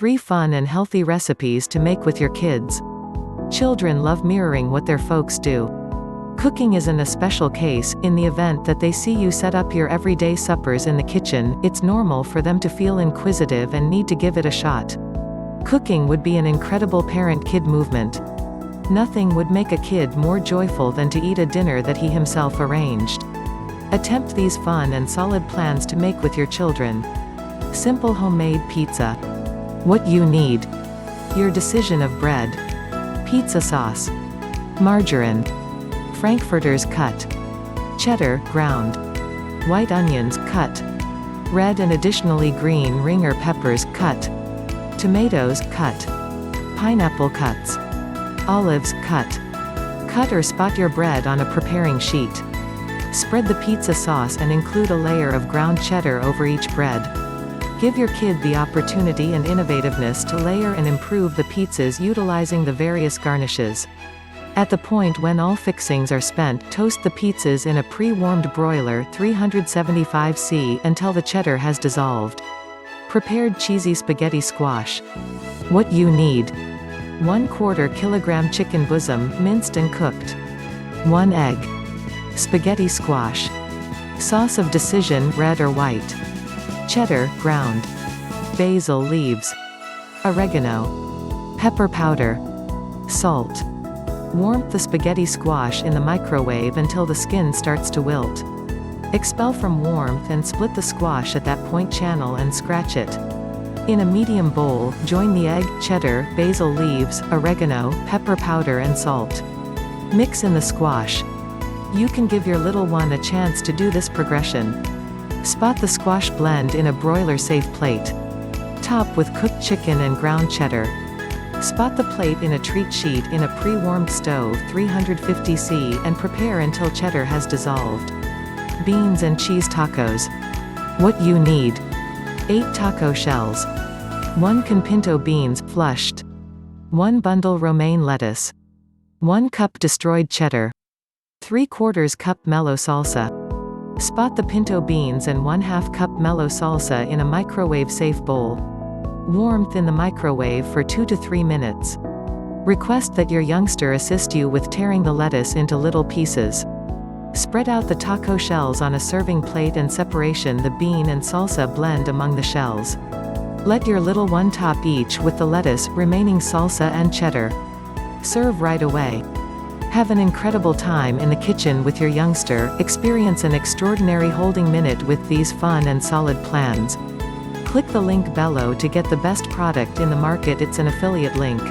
3 fun and healthy recipes to make with your kids. Children love mirroring what their folks do. Cooking isn't a special case. In the event that they see you set up your everyday suppers in the kitchen, it's normal for them to feel inquisitive and need to give it a shot. Cooking would be an incredible parent-kid movement. Nothing would make a kid more joyful than to eat a dinner that he himself arranged. Attempt these fun and solid plans to make with your children. Simple homemade pizza. What you need: your decision of bread, pizza sauce, margarine, frankfurters cut, cheddar, ground, white onions, cut, red and additionally green ringer peppers, cut, tomatoes, cut, pineapple cuts, olives, cut. Cut or spot your bread on a preparing sheet. Spread the pizza sauce and include a layer of ground cheddar over each bread. Give your kid the opportunity and innovativeness to layer and improve the pizzas utilizing the various garnishes. At the point when all fixings are spent, toast the pizzas in a pre-warmed broiler 375°C until the cheddar has dissolved. Prepared cheesy spaghetti squash. What you need: 1/4 kilogram chicken bosom, minced and cooked. 1 egg. Spaghetti squash. Sauce of decision, red or white. Cheddar, ground. Basil leaves. Oregano. Pepper powder. Salt. Warm the spaghetti squash in the microwave until the skin starts to wilt. Expel from warmth and split the squash at that point, channel and scratch it. In a medium bowl, join the egg, cheddar, basil leaves, oregano, pepper powder and salt. Mix in the squash. You can give your little one a chance to do this progression. Spot the squash blend in a broiler-safe plate. Top with cooked chicken and ground cheddar. Spot the plate in a treat sheet in a pre-warmed stove 350°C and prepare until cheddar has dissolved. Beans and cheese tacos. What you need: 8 taco shells, 1 can pinto beans, flushed, 1 bundle romaine lettuce, 1 cup destroyed cheddar, 3/4 cup mellow salsa. Spot the pinto beans and 1/2 cup mellow salsa in a microwave-safe bowl. Warmth in the microwave for 2 to 3 minutes. Request that your youngster assist you with tearing the lettuce into little pieces. Spread out the taco shells on a serving plate and separation the bean and salsa blend among the shells. Let your little one top each with the lettuce, remaining salsa and cheddar. Serve right away. Have an incredible time in the kitchen with your youngster. Experience an extraordinary holding minute with these fun and solid plans. Click the link below to get the best product in the market. It's an affiliate link.